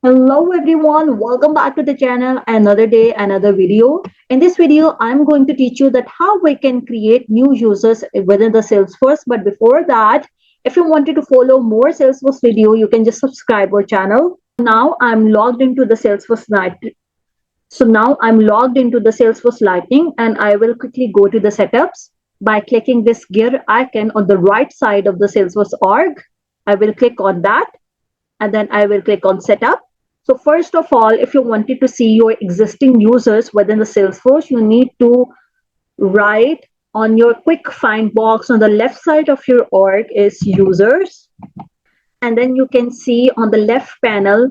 Hello everyone, welcome back to the channel. Another day, another video. In this video, I'm going to teach you that how we can create new users within the Salesforce. But before that, if you wanted to follow more Salesforce video, you can just subscribe our channel. Now I'm logged into the Salesforce Night. So now I'm logged into the Salesforce Lightning and I will quickly go to the setups by clicking this gear icon on the right side of the Salesforce org. I will click on that and then I will click on setup. So first of all, if you wanted to see your existing users within the Salesforce, you need to write on your quick find box on the left side of your org is users. And then you can see on the left panel,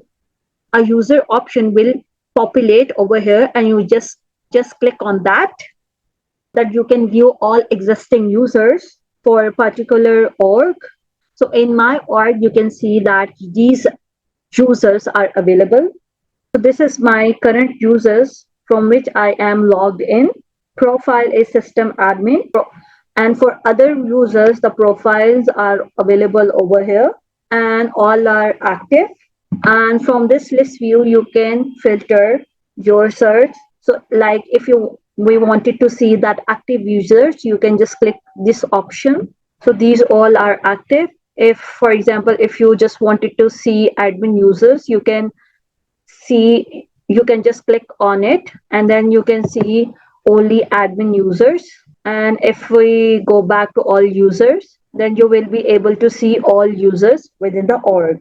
a user option will populate over here and you just click on that you can view all existing users for a particular org. So in my org, you can see that these users are available. So this is my current users from which I am logged in. Profile is system admin. And for other users, the profiles are available over here and all are active. And from this list view, you can filter your search. So like if we wanted to see that active users, you can just click this option. So these all are active. If, for example, if you just wanted to see admin users, you can just click on it and then you can see only admin users. And if we go back to all users, then you will be able to see all users within the org.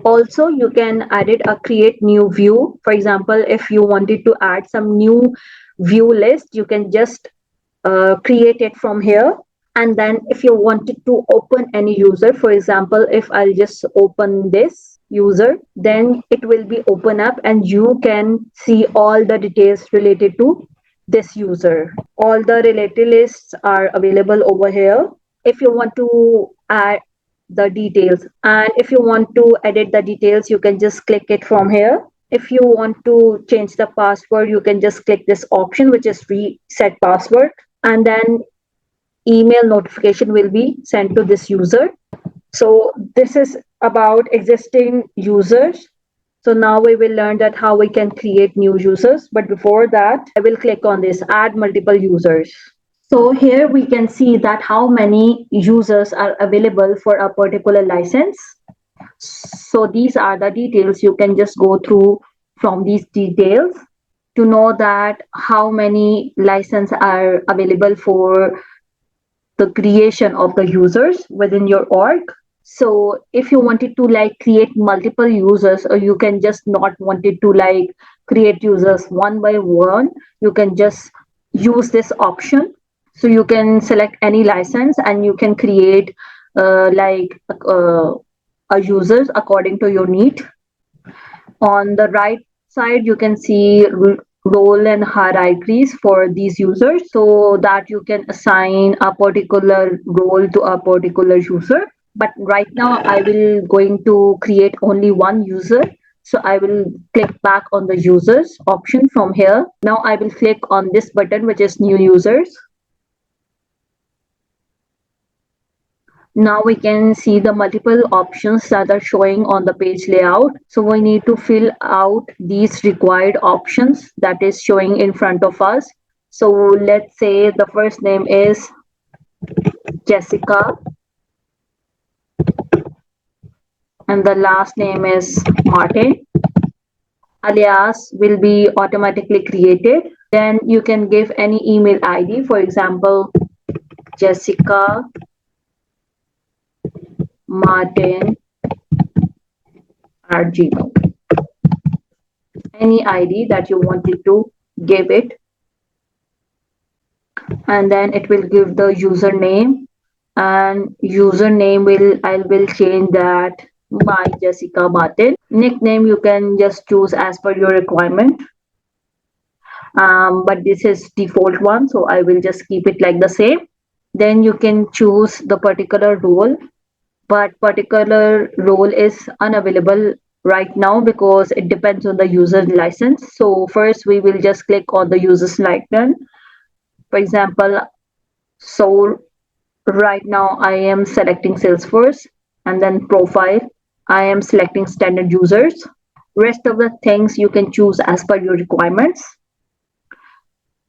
Also, you can edit a create new view. For example, if you wanted to add some new view list, you can just create it from here. And then if you wanted to open any user, for example, if I'll just open this user, then it will be open up and you can see all the details related to this user. All the related lists are available over here. If you want to add the details and if you want to edit the details, you can just click it from here. If you want to change the password, you can just click this option, which is reset password, and then email notification will be sent to this user. So this is about existing users. So now we will learn that how we can create new users. But before that, I will click on this add multiple users. So here we can see that how many users are available for a particular license. So these are the details. You can just go through from these details to know that how many licenses are available for the creation of the users within your org. So if you wanted to create multiple users, or you can just not wanted to create users one by one, you can just use this option. So you can select any license and you can create a users according to your need. On the right side, you can see role and hierarchies for these users so that you can assign a particular role to a particular user. But right now I will going to create only one user. So I will click back on the users option from here. Now I will click on this button, which is new users. Now we can see the multiple options that are showing on the page layout. So we need to fill out these required options that is showing in front of us. So let's say the first name is Jessica and the last name is Martin. Alias will be automatically created. Then you can give any email ID, for example, Jessica Martin at Gmail. Any ID that you wanted to give it. And then it will give the username, and username I will change that by Jessica Martin. Nickname you can just choose as per your requirement. But this is default one, so I will just keep it like the same. Then you can choose the particular role, but particular role is unavailable right now because it depends on the user license. So first we will just click on the user's license. For example, so right now I am selecting Salesforce and then profile. I am selecting standard users. Rest of the things you can choose as per your requirements.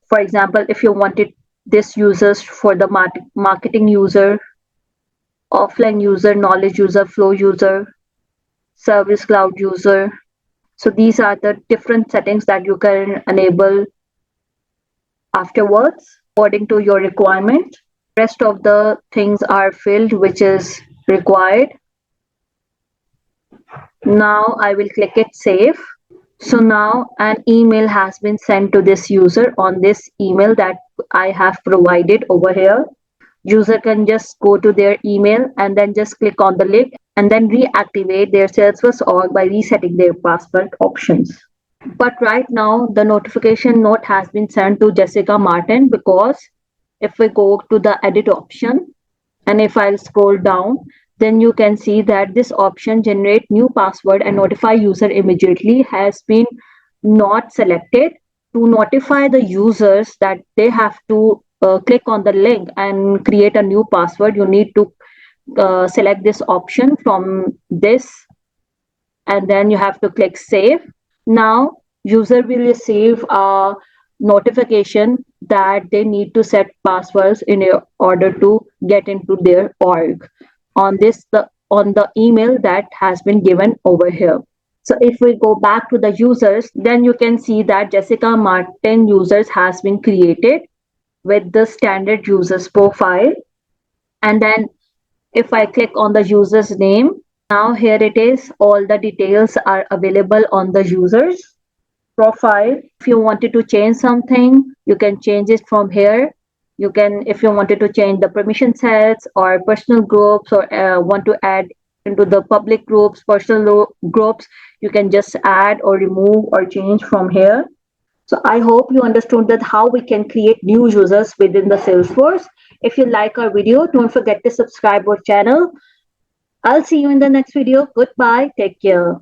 For example, if you wanted this users for the marketing user, offline user, knowledge user, flow user, service cloud user. So these are the different settings that you can enable afterwards according to your requirement. Rest of the things are filled which is required. Now I will click it save. So now an email has been sent to this user on this email that I have provided over here. User can just go to their email and then just click on the link and then reactivate their Salesforce org by resetting their password options. But right now the notification note has been sent to Jessica Martin, because if we go to the edit option and if I'll scroll down, then you can see that this option generate new password and notify user immediately has been not selected. To notify the users that they have to click on the link and create a new password, you need to select this option from this and then you have to click save. Now user will receive a notification that they need to set passwords in order to get into their org on the email that has been given over here. So if we go back to the users, then you can see that Jessica Martin users has been created with the standard users profile. And then if I click on the user's name, now here it is, all the details are available on the user's profile. If you wanted to change something, you can change it from here. You can, if you wanted to change the permission sets or personal groups, or want to add into the public groups, personal groups, you can just add or remove or change from here. So I hope you understood that how we can create new users within the Salesforce. If you like our video, don't forget to subscribe our channel. I'll see you in the next video. Goodbye. Take care.